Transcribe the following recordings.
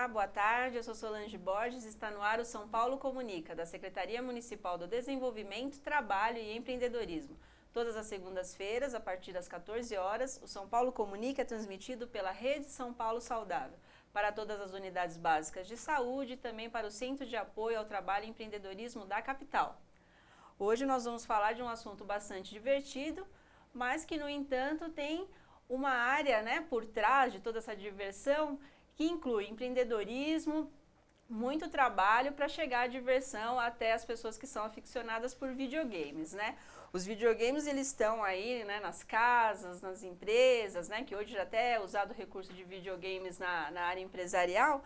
Olá, boa tarde, eu sou Solange Borges, está no ar o São Paulo Comunica, da Secretaria Municipal do Desenvolvimento, Trabalho e Empreendedorismo. Todas as segundas-feiras, a partir das 14 horas, o São Paulo Comunica é transmitido pela Rede São Paulo Saudável, para todas as unidades básicas de saúde e também para o Centro de Apoio ao Trabalho e Empreendedorismo da capital. Hoje nós vamos falar de um assunto bastante divertido, mas que, no entanto, tem uma área, por trás de toda essa diversão, que inclui empreendedorismo, muito trabalho para chegar à diversão até as pessoas que são aficionadas por videogames, Os videogames, eles estão aí, nas casas, nas empresas, que hoje já até é usado o recurso de videogames na área empresarial,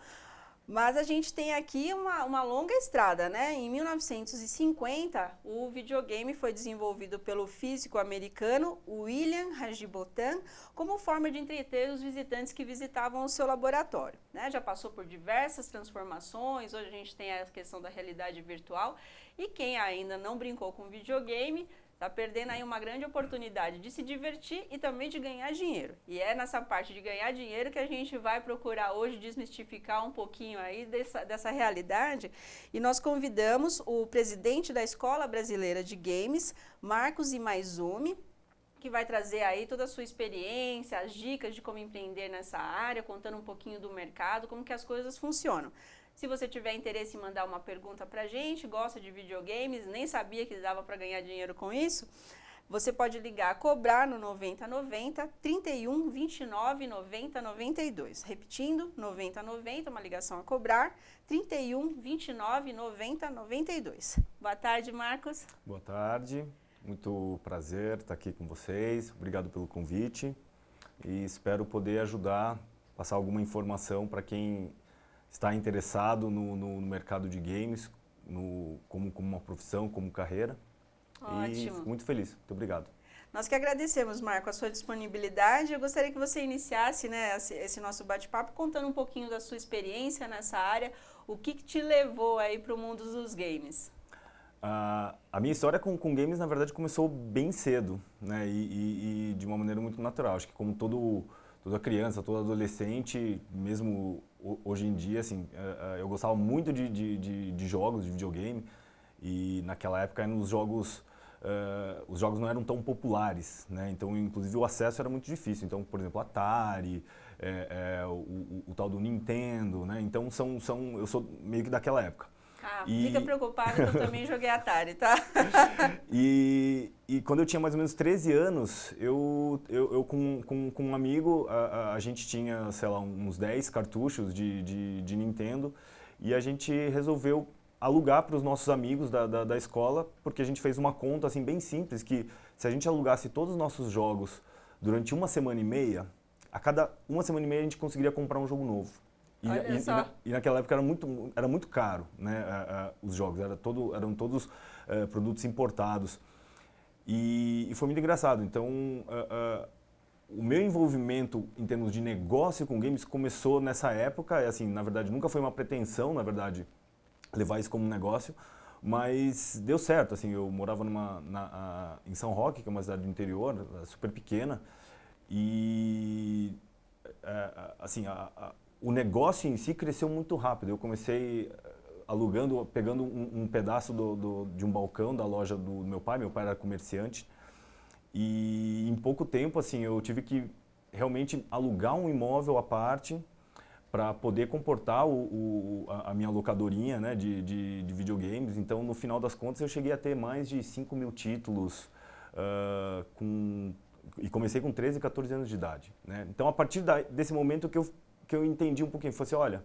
mas a gente tem aqui uma longa estrada, Em 1950, o videogame foi desenvolvido pelo físico americano William Rajibotan como forma de entreter os visitantes que visitavam o seu laboratório, Já passou por diversas transformações, hoje a gente tem a questão da realidade virtual e quem ainda não brincou com videogame está perdendo aí uma grande oportunidade de se divertir e também de ganhar dinheiro. E é nessa parte de ganhar dinheiro que a gente vai procurar hoje desmistificar um pouquinho aí dessa realidade. E nós convidamos o presidente da Escola Brasileira de Games, Marcos Imaizumi, que vai trazer aí toda a sua experiência, as dicas de como empreender nessa área, contando um pouquinho do mercado, como que as coisas funcionam. Se você tiver interesse em mandar uma pergunta para a gente, gosta de videogames, nem sabia que dava para ganhar dinheiro com isso, você pode ligar, cobrar no 9090 31 29 90 92. Repetindo, 9090, uma ligação a cobrar, 31 29 90 92. Boa tarde, Marcos. Boa tarde, muito prazer estar aqui com vocês, obrigado pelo convite e espero poder ajudar, passar alguma informação para quem está interessado no mercado de games, como uma profissão, como carreira. Ótimo. E fico muito feliz. Muito obrigado. Nós que agradecemos, Marco, a sua disponibilidade. Eu gostaria que você iniciasse esse nosso bate-papo contando um pouquinho da sua experiência nessa área, o que te levou aí para o mundo dos games? A minha história com games, na verdade, começou bem cedo, e de uma maneira muito natural. Acho que como toda criança, todo adolescente, mesmo hoje em dia, assim, eu gostava muito de jogos, de videogame, e naquela época os jogos não eram tão populares, Então, inclusive, o acesso era muito difícil. Então, por exemplo, Atari, o tal do Nintendo, Então, eu sou meio que daquela época. Fica preocupado que eu também joguei Atari, tá? E quando eu tinha mais ou menos 13 anos, eu com um amigo, a gente tinha, sei lá, uns 10 cartuchos de Nintendo e a gente resolveu alugar para os nossos amigos da escola, porque a gente fez uma conta assim bem simples, que se a gente alugasse todos os nossos jogos durante uma semana e meia, a cada uma semana e meia a gente conseguiria comprar um jogo novo. E naquela época era muito caro, os jogos, eram todos produtos importados. E foi muito engraçado. Então, o meu envolvimento em termos de negócio com games começou nessa época. Assim, na verdade, nunca foi uma pretensão, na verdade, levar isso como um negócio. Mas deu certo. Assim, eu morava em São Roque, que é uma cidade do interior, super pequena. E, assim, o negócio em si cresceu muito rápido. Eu comecei pegando um pedaço de um balcão da loja do meu pai era comerciante, e em pouco tempo assim, eu tive que realmente alugar um imóvel à parte para poder comportar a minha locadorinha de videogames. Então, no final das contas, eu cheguei a ter mais de 5.000 títulos e comecei com 13, 14 anos de idade. Então, a partir desse momento que eu entendi um pouquinho, falei assim, olha,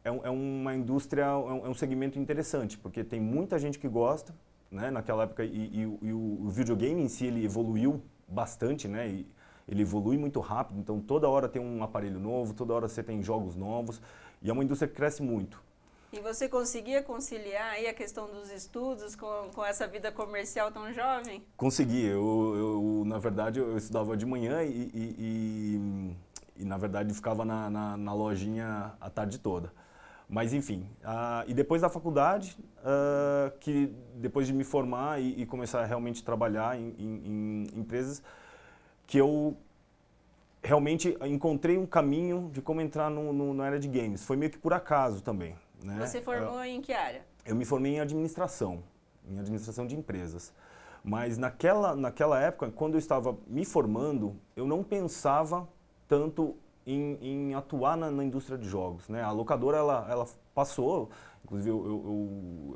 é uma indústria, é um segmento interessante, porque tem muita gente que gosta, naquela época, e o videogame em si, ele evoluiu bastante, e ele evolui muito rápido, então toda hora tem um aparelho novo, toda hora você tem jogos novos, e é uma indústria que cresce muito. E você conseguia conciliar aí a questão dos estudos com essa vida comercial tão jovem? Consegui, na verdade, eu estudava de manhã e na verdade ficava na lojinha a tarde toda. Mas enfim, e depois da faculdade, que depois de me formar e começar a realmente trabalhar em empresas, que eu realmente encontrei um caminho de como entrar na área de games. Foi meio que por acaso também, né? Você formou em que área? Eu me formei em administração de empresas. Mas naquela época, quando eu estava me formando, eu não pensava tanto em atuar na indústria de jogos, né? A locadora, ela passou, inclusive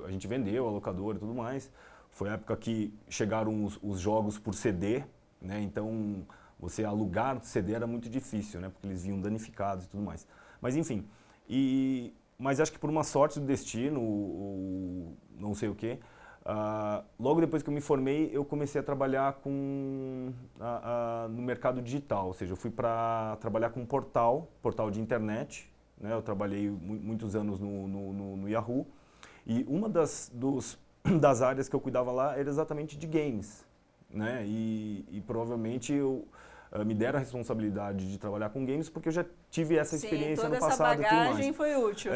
a gente vendeu a locadora e tudo mais. Foi a época que chegaram os jogos por CD, né? Então, você alugar CD era muito difícil, né? Porque eles vinham danificados e tudo mais. Mas enfim, mas acho que por uma sorte do destino, ou não sei o quê, logo depois que eu me formei, eu comecei a trabalhar no mercado digital, ou seja, eu fui para trabalhar com um portal de internet, né? Eu trabalhei muitos anos no Yahoo, e uma das áreas que eu cuidava lá era exatamente de games, né? E provavelmente me deram a responsabilidade de trabalhar com games porque eu já tive essa experiência no passado e tudo mais. Toda essa bagagem foi útil.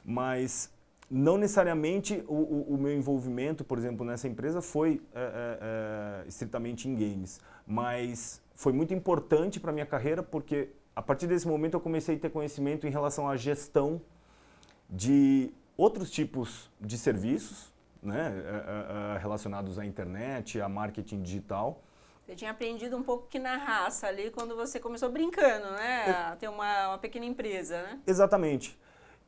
Mas não necessariamente o meu envolvimento, por exemplo, nessa empresa foi estritamente em games, mas foi muito importante para a minha carreira porque a partir desse momento eu comecei a ter conhecimento em relação à gestão de outros tipos de serviços, né, relacionados à internet, a marketing digital. Você tinha aprendido um pouco que na raça ali quando você começou brincando, né, a ter uma pequena empresa, né? Exatamente.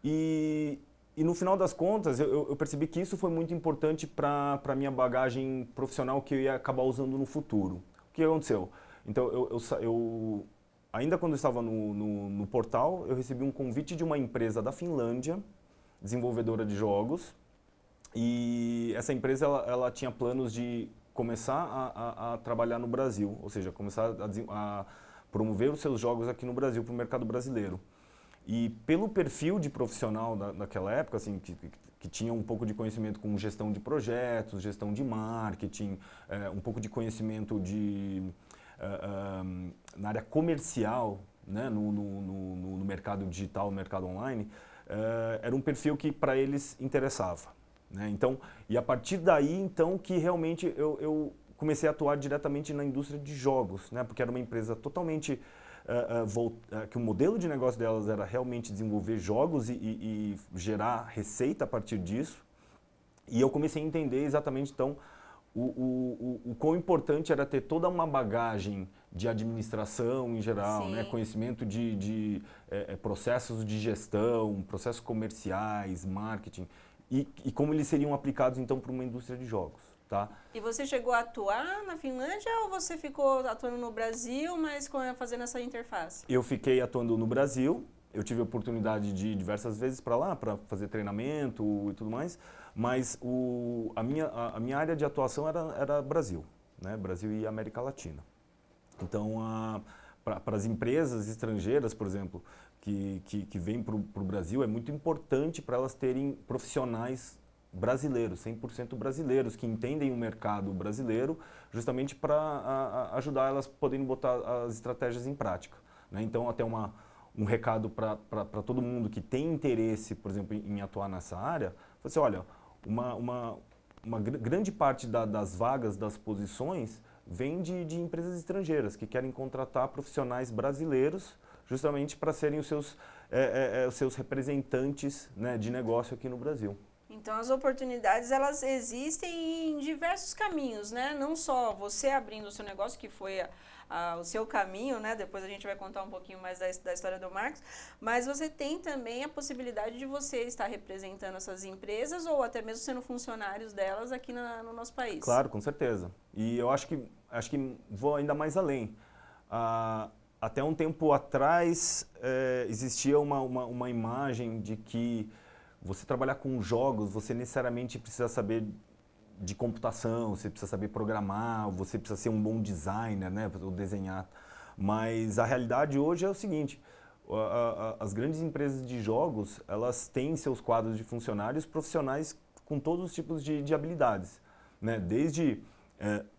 E no final das contas, eu percebi que isso foi muito importante para a minha bagagem profissional que eu ia acabar usando no futuro. O que aconteceu? Então, ainda quando eu estava no portal, eu recebi um convite de uma empresa da Finlândia, desenvolvedora de jogos, e essa empresa ela tinha planos de começar a trabalhar no Brasil, ou seja, começar a promover os seus jogos aqui no Brasil, para o mercado brasileiro. E pelo perfil de profissional daquela época, assim, que tinha um pouco de conhecimento com gestão de projetos, gestão de marketing, um pouco de conhecimento na área comercial, né, no mercado digital, no mercado online, era um perfil que para eles interessava, né? Então, e a partir daí, então, que realmente eu comecei a atuar diretamente na indústria de jogos, né, porque era uma empresa totalmente que o modelo de negócio delas era realmente desenvolver jogos e gerar receita a partir disso. E eu comecei a entender exatamente, então, o quão importante era ter toda uma bagagem de administração em geral, né? Conhecimento de processos de gestão, processos comerciais, marketing, e como eles seriam aplicados, então, para uma indústria de jogos. Tá? E você chegou a atuar na Finlândia ou você ficou atuando no Brasil, mas fazendo essa interface? Eu fiquei atuando no Brasil, eu tive a oportunidade de ir diversas vezes para lá, para fazer treinamento e tudo mais, mas a minha área de atuação era Brasil, né? Brasil e América Latina. Então, para as empresas estrangeiras, por exemplo, que vêm para o Brasil, é muito importante para elas terem profissionais brasileiros, 100% brasileiros, que entendem o mercado brasileiro, justamente para ajudar elas a poderem botar as estratégias em prática, né? Então, até um recado para todo mundo que tem interesse, por exemplo, em atuar nessa área, você olha, uma grande parte das vagas, das posições, vem de empresas estrangeiras que querem contratar profissionais brasileiros justamente para serem os seus representantes, né, de negócio aqui no Brasil. Então, as oportunidades, elas existem em diversos caminhos, né? Não só você abrindo o seu negócio, que foi o seu caminho, né? Depois a gente vai contar um pouquinho mais da história do Marcos, mas você tem também a possibilidade de você estar representando essas empresas ou até mesmo sendo funcionários delas aqui no nosso país. Claro, com certeza. E eu acho que vou ainda mais além. Até um tempo atrás, existia uma imagem de que você trabalhar com jogos, você necessariamente precisa saber de computação, você precisa saber programar, você precisa ser um bom designer, né, ou desenhar. Mas a realidade hoje é o seguinte, as grandes empresas de jogos, elas têm seus quadros de funcionários profissionais com todos os tipos de habilidades, né? Desde,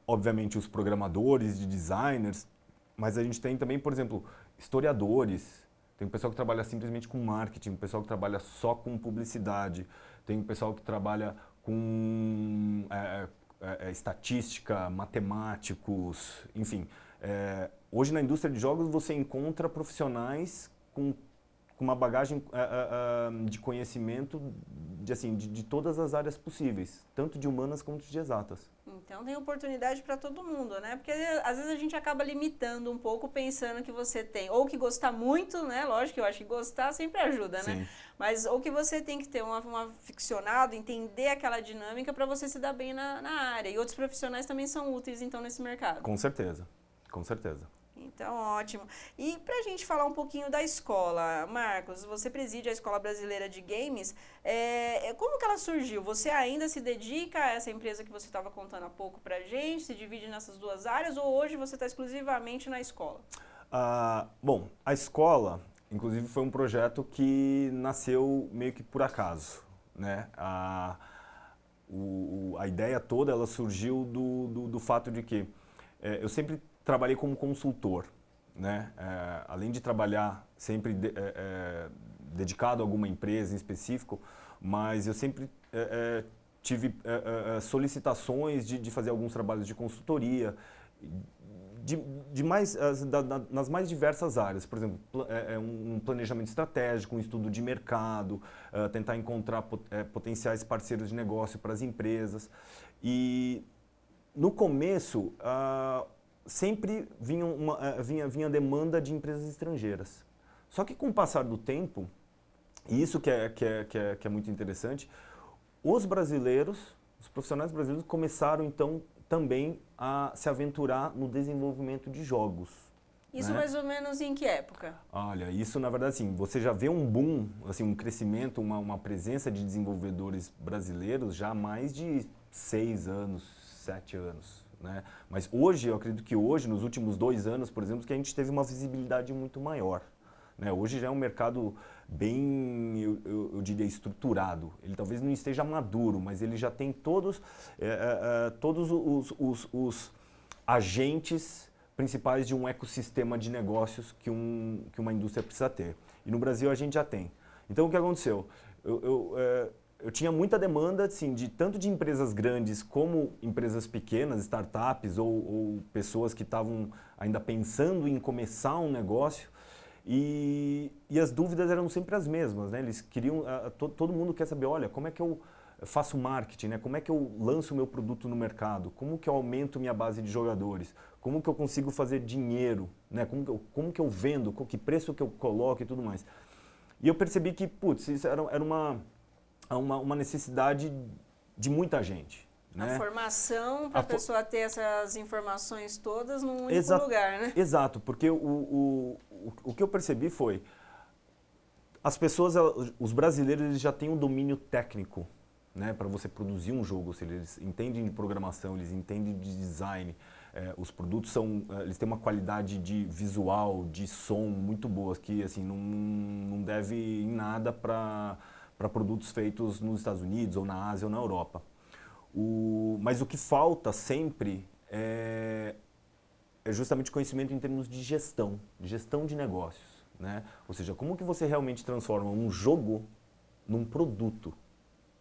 obviamente, os programadores, de designers, mas a gente tem também, por exemplo, historiadores. Tem um pessoal que trabalha simplesmente com marketing, um pessoal que trabalha só com publicidade, tem um pessoal que trabalha com estatística, matemáticos, enfim. hoje na indústria de jogos você encontra profissionais com uma bagagem de conhecimento de todas as áreas possíveis, tanto de humanas quanto de exatas. Então tem oportunidade para todo mundo, né? Porque às vezes a gente acaba limitando um pouco pensando que você tem, ou que gostar muito, né? Lógico que eu acho que gostar sempre ajuda, né? Sim. Mas ou que você tem que ter um aficionado, entender aquela dinâmica para você se dar bem na área. E outros profissionais também são úteis, então, nesse mercado. Com certeza, com certeza. Então, ótimo. E para a gente falar um pouquinho da escola, Marcos, você preside a Escola Brasileira de Games, como que ela surgiu? Você ainda se dedica a essa empresa que você estava contando há pouco para a gente, se divide nessas duas áreas, ou hoje você está exclusivamente na escola? Bom, a escola, inclusive, foi um projeto que nasceu meio que por acaso, né? A ideia toda, ela surgiu do fato de que eu sempre trabalhei como consultor, né? Além de trabalhar sempre dedicado a alguma empresa em específico, mas eu sempre tive solicitações de fazer alguns trabalhos de consultoria, nas mais diversas áreas. Por exemplo, um planejamento estratégico, um estudo de mercado, tentar encontrar potenciais parceiros de negócio para as empresas. E no começo, sempre vinha demanda de empresas estrangeiras. Só que com o passar do tempo, e isso que é muito interessante, os profissionais brasileiros começaram então também a se aventurar no desenvolvimento de jogos. Isso né? mais ou menos em que época? Olha, isso na verdade assim, você já vê um boom, assim, um crescimento, uma presença de desenvolvedores brasileiros já há mais de 6 anos, 7 anos. Né? Mas hoje, eu acredito que hoje, nos últimos 2 anos, por exemplo, que a gente teve uma visibilidade muito maior. Né? Hoje já é um mercado bem, eu diria, estruturado. Ele talvez não esteja maduro, mas ele já tem todos os agentes principais de um ecossistema de negócios que uma indústria precisa ter. E no Brasil a gente já tem. Então o que aconteceu? Eu tinha muita demanda assim, tanto de empresas grandes como empresas pequenas, startups ou pessoas que estavam ainda pensando em começar um negócio. E as dúvidas eram sempre as mesmas, né? Eles queriam, todo mundo quer saber, olha, como é que eu faço marketing, né? Como é que eu lanço o meu produto no mercado? Como que eu aumento minha base de jogadores? Como que eu consigo fazer dinheiro? Né? Como que eu vendo? Que preço que eu coloco e tudo mais? E eu percebi que, putz, isso era uma necessidade de muita gente. Né? A formação para a pessoa ter essas informações todas num único lugar, né? Exato, porque o que eu percebi foi, as pessoas, os brasileiros, eles já têm um domínio técnico, né, para você produzir um jogo, ou seja, eles entendem de programação, eles entendem de design, os produtos eles têm uma qualidade de visual, de som muito boas, que assim, não deve em nada para produtos feitos nos Estados Unidos, ou na Ásia, ou na Europa. Mas o que falta sempre é justamente conhecimento em termos de gestão de negócios. Né? Ou seja, como que você realmente transforma um jogo num produto,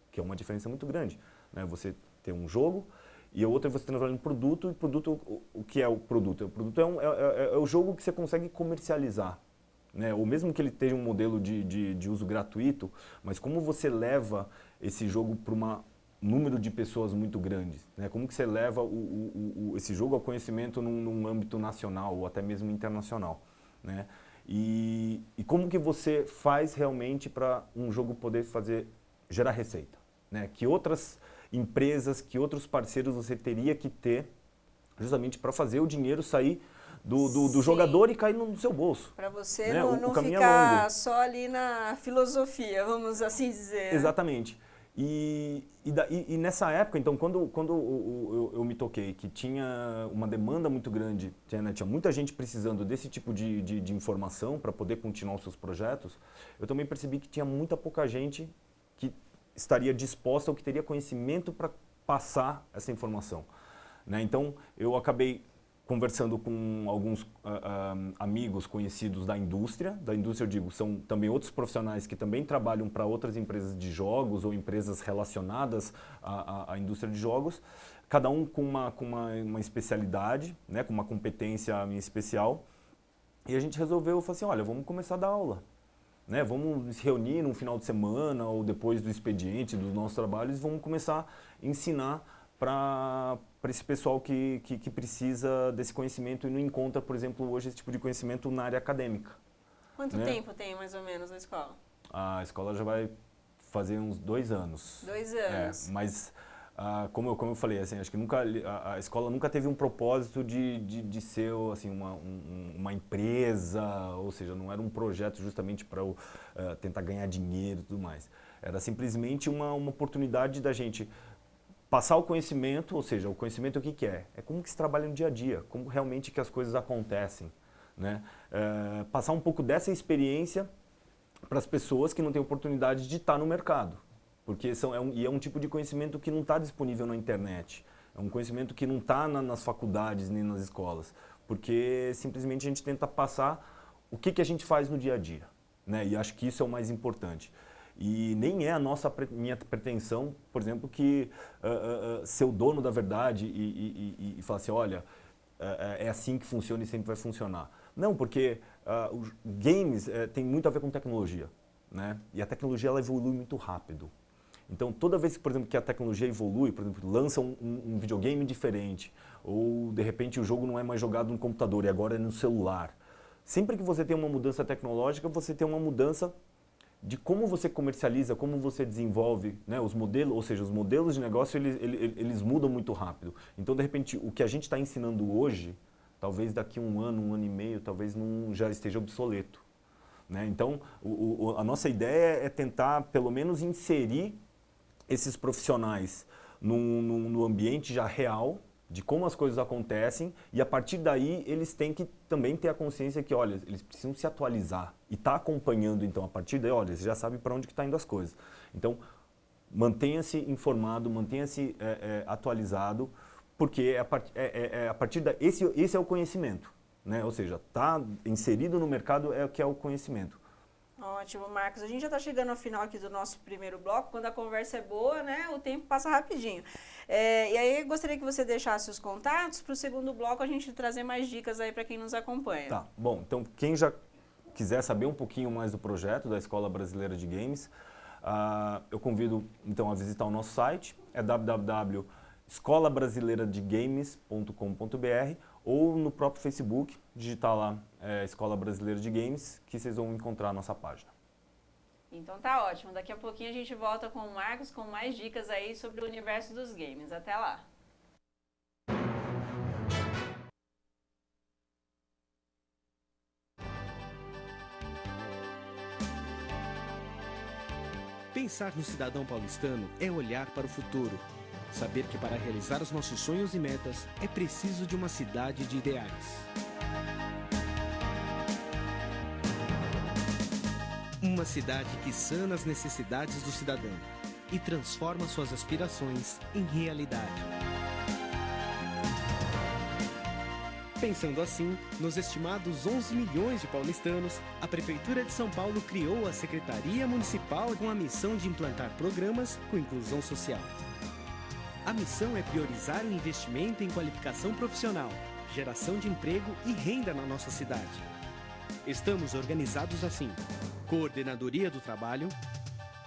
que é uma diferença muito grande. Né? Você tem um jogo e a outra você transforma em produto, e produto, o que é o produto? O produto é o jogo que você consegue comercializar. Né? Ou mesmo que ele tenha um modelo de uso gratuito, mas como você leva esse jogo para um número de pessoas muito grandes? Né? Como que você leva esse jogo ao conhecimento num âmbito nacional ou até mesmo internacional? Né? E como que você faz realmente para um jogo poder gerar receita? Né? Que outras empresas, que outros parceiros você teria que ter justamente para fazer o dinheiro sair do jogador e cair no seu bolso. Para você, né? não ficar só ali na filosofia, vamos assim dizer. Exatamente. E nessa época, então, quando eu me toquei que tinha uma demanda muito grande, tinha muita gente precisando desse tipo de informação para poder continuar os seus projetos, eu também percebi que tinha muita pouca gente que estaria disposta ou que teria conhecimento para passar essa informação. Né? Então, eu acabei conversando com alguns amigos conhecidos da indústria eu digo, são também outros profissionais que também trabalham para outras empresas de jogos ou empresas relacionadas à indústria de jogos, cada um com uma especialidade, né, com uma competência minha especial. E a gente resolveu, falou assim, olha, vamos começar a dar aula. Né, vamos se reunir num final de semana ou depois do expediente dos nossos trabalhos e vamos começar a ensinar para esse pessoal que precisa desse conhecimento e não encontra, por exemplo, hoje esse tipo de conhecimento na área acadêmica. Quanto né? tempo tem mais ou menos a escola? A escola já vai fazer uns 2 anos. 2 anos. Mas, como eu falei, assim, acho que a escola nunca teve um propósito de ser assim, uma empresa, ou seja, não era um projeto justamente para tentar ganhar dinheiro e tudo mais. Era simplesmente uma oportunidade da gente passar o conhecimento, ou seja, o conhecimento o que é? É como que se trabalha no dia a dia, como realmente que as coisas acontecem. Né? Passar um pouco dessa experiência para as pessoas que não têm oportunidade de estar no mercado. Porque é um tipo de conhecimento que não está disponível na internet. É um conhecimento que não está nas faculdades nem nas escolas. Porque simplesmente a gente tenta passar o que a gente faz no dia a dia. Né? E acho que isso é o mais importante. E nem é minha pretensão, por exemplo, que ser o dono da verdade e falar assim, olha, é assim que funciona e sempre vai funcionar. Não, porque os games tem muito a ver com tecnologia. Né? E a tecnologia ela evolui muito rápido. Então, toda vez, por exemplo, que a tecnologia evolui, por exemplo, lança um videogame diferente, ou de repente o jogo não é mais jogado no computador e agora é no celular. Sempre que você tem uma mudança tecnológica, você tem uma mudança de como você comercializa, como você desenvolve, né, os modelos, ou seja, os modelos de negócio eles mudam muito rápido. Então, de repente, o que a gente está ensinando hoje, talvez daqui a 1 ano, 1 ano e meio, talvez não já esteja obsoleto. Né? Então, a nossa ideia é tentar, pelo menos, inserir esses profissionais no ambiente já real, de como as coisas acontecem, e a partir daí eles têm que também ter a consciência que, olha, eles precisam se atualizar e estar acompanhando, então, a partir daí, olha, você já sabe para onde que está indo as coisas. Então, mantenha-se informado, mantenha-se atualizado, porque a partir daí, esse é o conhecimento, né? Ou seja, está inserido no mercado é o que é o conhecimento. Ótimo, Marcos. A gente já está chegando ao final aqui do nosso primeiro bloco. Quando a conversa é boa, né, o tempo passa rapidinho. E aí, eu gostaria que você deixasse os contatos para o segundo bloco a gente trazer mais dicas aí para quem nos acompanha. Tá, bom, então quem já quiser saber um pouquinho mais do projeto da Escola Brasileira de Games, eu convido então a visitar o nosso site, é www.escolabrasileiradegames.com.br ou no próprio Facebook, digitar lá Escola Brasileira de Games, que vocês vão encontrar a nossa página. Então tá ótimo, daqui a pouquinho a gente volta com o Marcos com mais dicas aí sobre o universo dos games. Até lá! Pensar no cidadão paulistano é olhar para o futuro. Saber que para realizar os nossos sonhos e metas é preciso de uma cidade de ideais. Uma cidade que sana as necessidades do cidadão e transforma suas aspirações em realidade. Pensando assim, nos estimados 11 milhões de paulistanos, a Prefeitura de São Paulo criou a Secretaria Municipal com a missão de implantar programas com inclusão social. A missão é priorizar o investimento em qualificação profissional, geração de emprego e renda na nossa cidade. Estamos organizados assim: Coordenadoria do Trabalho,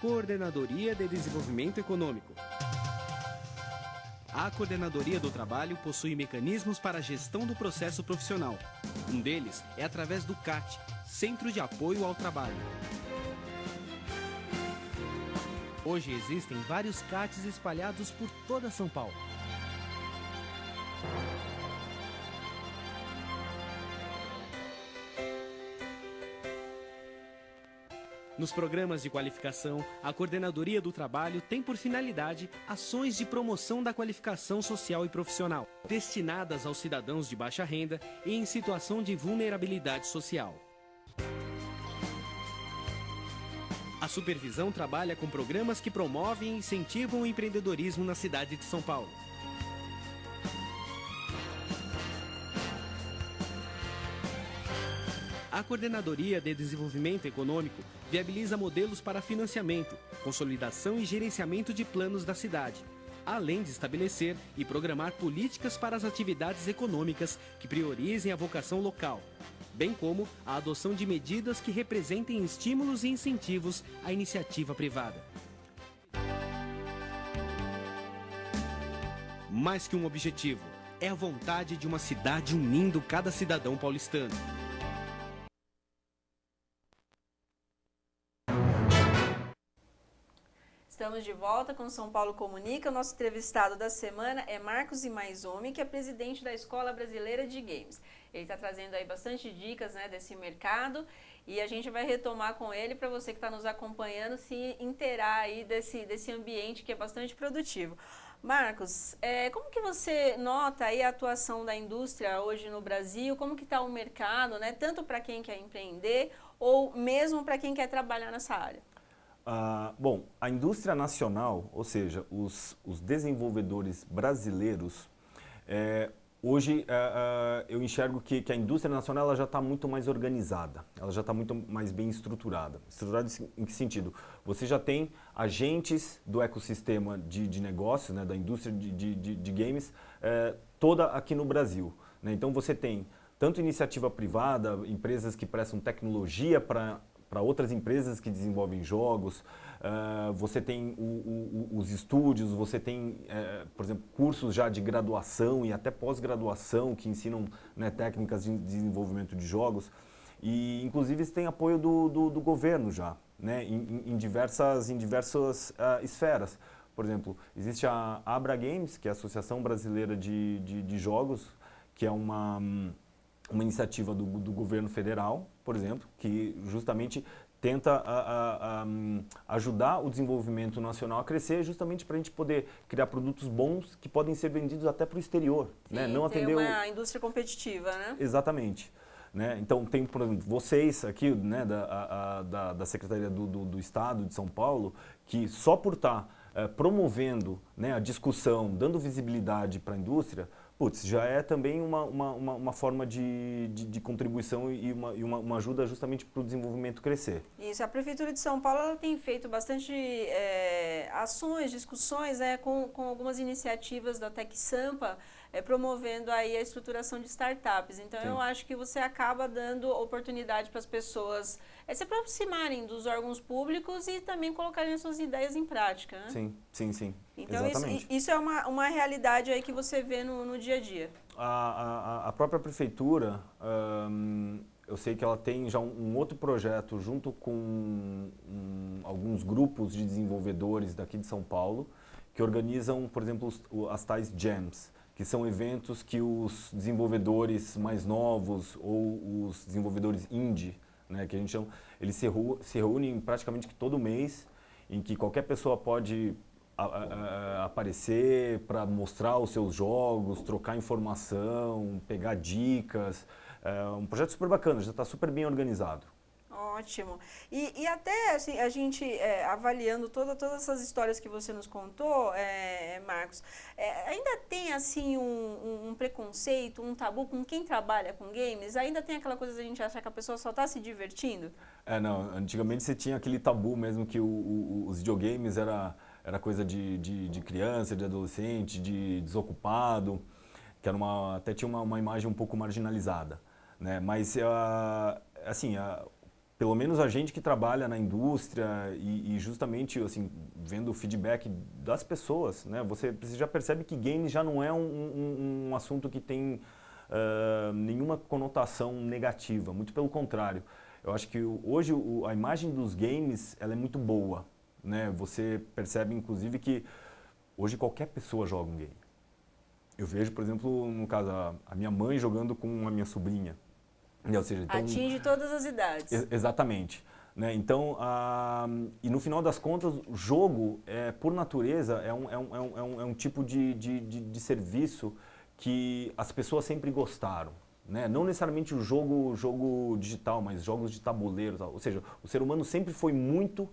Coordenadoria de Desenvolvimento Econômico. A Coordenadoria do Trabalho possui mecanismos para a gestão do processo profissional. Um deles é através do CAT, Centro de Apoio ao Trabalho. Hoje existem vários CATs espalhados por toda São Paulo. Nos programas de qualificação, a Coordenadoria do Trabalho tem por finalidade ações de promoção da qualificação social e profissional, destinadas aos cidadãos de baixa renda e em situação de vulnerabilidade social. A supervisão trabalha com programas que promovem e incentivam o empreendedorismo na cidade de São Paulo. A Coordenadoria de Desenvolvimento Econômico viabiliza modelos para financiamento, consolidação e gerenciamento de planos da cidade, além de estabelecer e programar políticas para as atividades econômicas que priorizem a vocação local, bem como a adoção de medidas que representem estímulos e incentivos à iniciativa privada. Mais que um objetivo, é a vontade de uma cidade unindo cada cidadão paulistano. Estamos de volta com São Paulo Comunica. O nosso entrevistado da semana é Marcos Imaizumi, que é presidente da Escola Brasileira de Games. Ele está trazendo aí bastante dicas, né, desse mercado, e a gente vai retomar com ele para você que está nos acompanhando se inteirar aí desse ambiente que é bastante produtivo. Marcos, como que você nota aí a atuação da indústria hoje no Brasil? Como que está o mercado, né, tanto para quem quer empreender ou mesmo para quem quer trabalhar nessa área? Bom, a indústria nacional, ou seja, os desenvolvedores brasileiros, hoje eu enxergo que a indústria nacional ela já está muito mais organizada, ela já está muito mais bem estruturada. Estruturada em que sentido? Você já tem agentes do ecossistema de negócios, né, da indústria de games, toda aqui no Brasil, né? Então você tem tanto iniciativa privada, empresas que prestam tecnologia para outras empresas que desenvolvem jogos, você tem os estúdios, você tem, por exemplo, cursos já de graduação e até pós-graduação que ensinam, né, técnicas de desenvolvimento de jogos. E, inclusive, você tem apoio do governo já, né, em diversas esferas. Por exemplo, existe a Abra Games, que é a Associação Brasileira de Jogos, que é uma iniciativa do governo federal, por exemplo, que justamente tenta ajudar o desenvolvimento nacional a crescer, justamente para a gente poder criar produtos bons que podem ser vendidos até para o exterior. Sim, né? Não tem atender uma indústria competitiva, né? Exatamente. Né? Então, tem, por exemplo, vocês aqui, né, da Secretaria do Estado de São Paulo, que só por estar promovendo, né, a discussão, dando visibilidade para a indústria, já é também uma forma de contribuição e uma ajuda justamente para o desenvolvimento crescer. Isso, a Prefeitura de São Paulo ela tem feito bastante ações, discussões, né, com algumas iniciativas da Tec Sampa, promovendo aí a estruturação de startups. Então, Sim. eu acho que você acaba dando oportunidade para as pessoas se aproximarem dos órgãos públicos e também colocarem as suas ideias em prática, né? Sim. Então, exatamente. isso é uma realidade aí que você vê no dia a dia. A própria prefeitura, eu sei que ela tem já um outro projeto junto com alguns grupos de desenvolvedores daqui de São Paulo, que organizam, por exemplo, as tais jams, que são eventos que os desenvolvedores mais novos ou os desenvolvedores indie, né, que a gente chama, eles se reúnem praticamente todo mês, em que qualquer pessoa pode aparecer para mostrar os seus jogos, trocar informação, pegar dicas. É um projeto super bacana, já está super bem organizado. Ótimo. E até assim, a gente avaliando todas essas histórias que você nos contou, Marcos, ainda tem assim um preconceito, um tabu com quem trabalha com games? Ainda tem aquela coisa de a gente achar que a pessoa só está se divertindo? Não, antigamente você tinha aquele tabu mesmo que os videogames era coisa de criança, de adolescente, de desocupado, que era até tinha uma imagem um pouco marginalizada, né? Mas assim, pelo menos a gente que trabalha na indústria e justamente assim, vendo o feedback das pessoas, né, você já percebe que games já não é um assunto que tem nenhuma conotação negativa, muito pelo contrário. Eu acho que hoje a imagem dos games ela é muito boa, né? Você percebe inclusive que hoje qualquer pessoa joga um game. Eu vejo, por exemplo, no caso, a minha mãe jogando com a minha sobrinha. Ou seja, então, atinge todas as idades. Exatamente. Né? Então, e no final das contas, o jogo, por natureza, é um tipo de serviço que as pessoas sempre gostaram. Né? Não necessariamente o jogo digital, mas jogos de tabuleiro. Tal. Ou seja, o ser humano sempre foi muito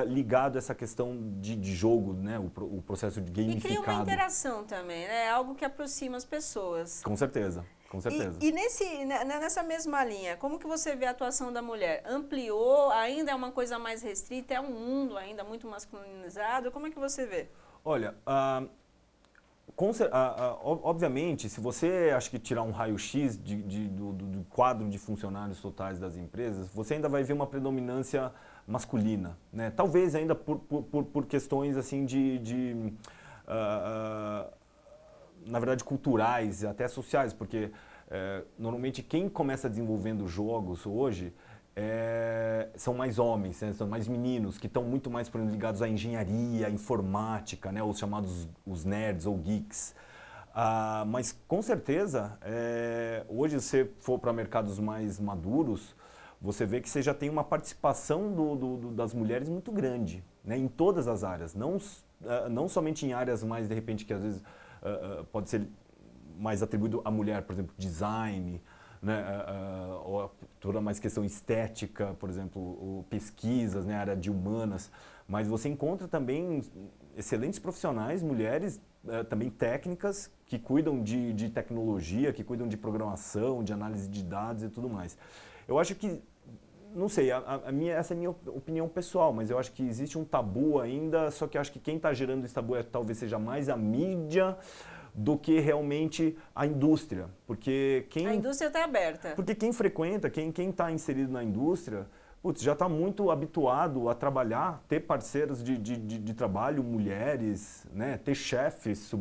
ligado a essa questão de jogo, né? O processo de gamificado. E cria uma interação também, né? Algo que aproxima as pessoas. Com certeza. Com certeza. E nessa mesma linha, como que você vê a atuação da mulher? Ampliou? Ainda é uma coisa mais restrita? É um mundo ainda muito masculinizado? Como é que você vê? Olha, Obviamente, se você acha que tirar um raio-x do quadro de funcionários totais das empresas, você ainda vai ver uma predominância masculina, né? Talvez ainda por questões assim na verdade, culturais, até sociais, porque normalmente quem começa desenvolvendo jogos hoje são mais homens, né? São mais meninos, que estão muito mais por exemplo, ligados à engenharia, à informática, né? Os chamados os nerds ou geeks. Mas com certeza, hoje se você for para mercados mais maduros, você vê que você já tem uma participação das mulheres muito grande, né? Em todas as áreas, não somente em áreas mais, de repente, que às vezes pode ser mais atribuído à mulher, por exemplo, design, né, ou toda mais questão estética, por exemplo, pesquisas, né, área de humanas, mas você encontra também excelentes profissionais, mulheres também técnicas, que cuidam de tecnologia, que cuidam de programação, de análise de dados e tudo mais. Eu acho que, não sei, essa é a minha opinião pessoal, mas eu acho que existe um tabu ainda, só que eu acho que quem está gerando esse tabu talvez seja mais a mídia, do que realmente a indústria, porque A indústria está aberta. Porque quem frequenta, quem está inserido na indústria, já está muito habituado a trabalhar, ter parceiros de trabalho, mulheres, né, ter chefes,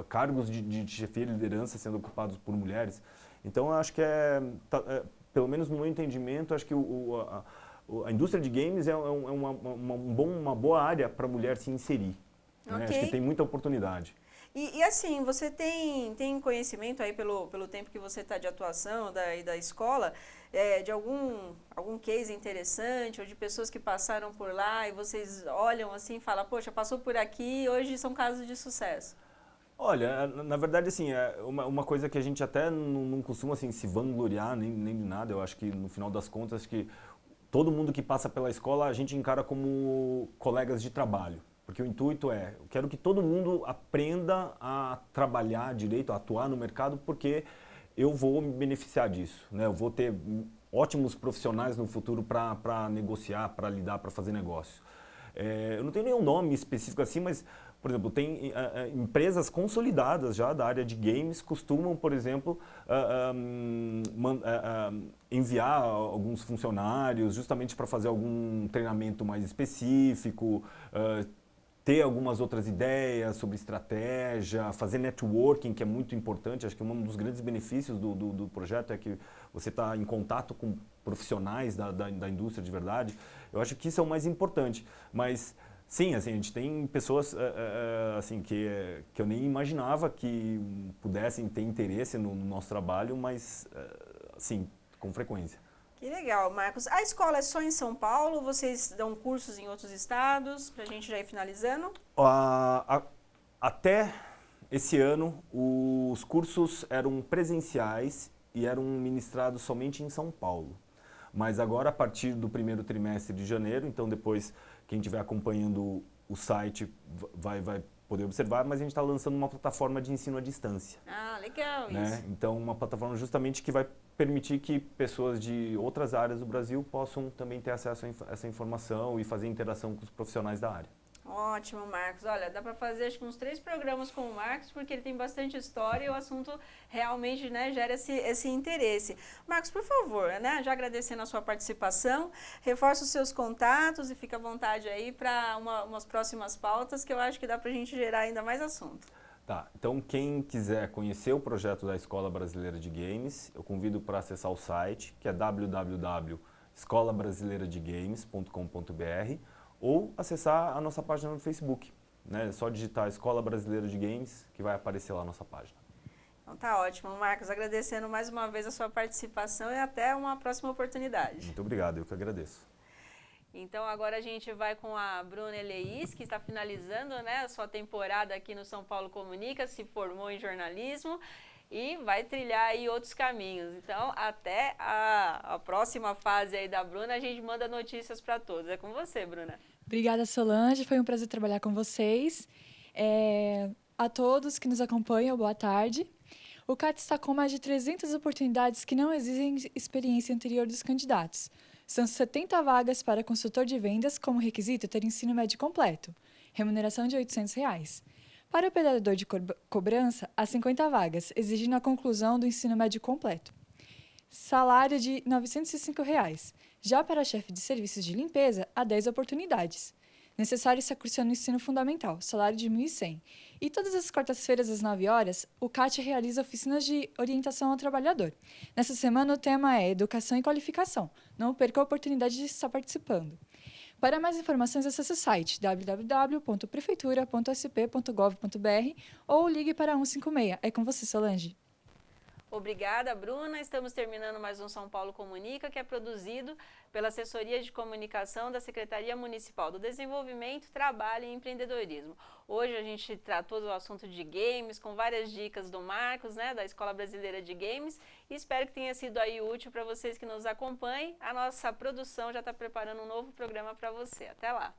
cargos de chefia e liderança sendo ocupados por mulheres. Então, eu acho que pelo menos no meu entendimento, acho que a indústria de games é uma boa área para a mulher se inserir. Okay. Né? Acho que tem muita oportunidade. E assim, você tem conhecimento aí pelo tempo que você está de atuação da escola, de algum case interessante, ou de pessoas que passaram por lá e vocês olham assim e falam, poxa, passou por aqui e hoje são casos de sucesso? Olha, na verdade, assim, uma coisa que a gente até não costuma assim, se vangloriar nem de nada, eu acho que no final das contas, acho que todo mundo que passa pela escola a gente encara como colegas de trabalho. Porque o intuito eu quero que todo mundo aprenda a trabalhar direito, a atuar no mercado, porque eu vou me beneficiar disso, né? Eu vou ter ótimos profissionais no futuro para negociar, para lidar, para fazer negócio. Eu não tenho nenhum nome específico assim, mas, por exemplo, tem empresas consolidadas já da área de games costumam, por exemplo, enviar alguns funcionários justamente para fazer algum treinamento mais específico, ter algumas outras ideias sobre estratégia, fazer networking, que é muito importante. Acho que um dos grandes benefícios do projeto é que você está em contato com profissionais da indústria de verdade. Eu acho que isso é o mais importante. Mas, sim, assim, a gente tem pessoas assim, que eu nem imaginava que pudessem ter interesse no nosso trabalho, mas, assim, com frequência. Que legal, Marcos. A escola é só em São Paulo? Vocês dão cursos em outros estados? Para a gente já ir finalizando. Até esse ano, os cursos eram presenciais e eram ministrados somente em São Paulo. Mas agora, a partir do primeiro trimestre de janeiro, então depois quem estiver acompanhando o site vai poder observar, mas a gente está lançando uma plataforma de ensino à distância. Ah, legal né? isso. Então, uma plataforma justamente que vai permitir que pessoas de outras áreas do Brasil possam também ter acesso a essa informação e fazer interação com os profissionais da área. Ótimo, Marcos. Olha, dá para fazer acho que uns 3 programas com o Marcos, porque ele tem bastante história e o assunto realmente, né, gera esse interesse. Marcos, por favor, né, já agradecendo a sua participação, reforça os seus contatos e fica à vontade aí para umas próximas pautas que eu acho que dá para a gente gerar ainda mais assunto. Tá, então quem quiser conhecer o projeto da Escola Brasileira de Games, eu convido para acessar o site, que é www.escolabrasileiradegames.com.br ou acessar a nossa página no Facebook, né? É só digitar Escola Brasileira de Games que vai aparecer lá a nossa página. Então tá ótimo, Marcos, agradecendo mais uma vez a sua participação e até uma próxima oportunidade. Muito obrigado, eu que agradeço. Então agora a gente vai com a Bruna Eleis, que está finalizando, né, a sua temporada aqui no São Paulo Comunica, se formou em jornalismo e vai trilhar aí outros caminhos. Então até a próxima fase aí da Bruna, a gente manda notícias para todos. É com você, Bruna. Obrigada, Solange, foi um prazer trabalhar com vocês. A todos que nos acompanham, boa tarde. O CAT destacou mais de 300 oportunidades que não exigem experiência anterior dos candidatos. São 70 vagas para consultor de vendas, como requisito ter ensino médio completo, remuneração de R$ 800. Para o operador de cobrança, há 50 vagas, exigindo a conclusão do ensino médio completo. Salário de R$ 905. Já para chefe de serviços de limpeza, há 10 oportunidades. Necessário estar cursando o ensino fundamental, salário de R$ 1.100. E todas as quartas-feiras, às 9 horas, o CAT realiza oficinas de orientação ao trabalhador. Nessa semana, o tema é Educação e Qualificação. Não perca a oportunidade de estar participando. Para mais informações, acesse o site www.prefeitura.sp.gov.br ou ligue para 156. É com você, Solange. Obrigada, Bruna. Estamos terminando mais um São Paulo Comunica, que é produzido pela Assessoria de Comunicação da Secretaria Municipal do Desenvolvimento, Trabalho e Empreendedorismo. Hoje a gente tratou do assunto de games, com várias dicas do Marcos, né, da Escola Brasileira de Games, e espero que tenha sido aí útil para vocês que nos acompanhem. A nossa produção já está preparando um novo programa para você. Até lá!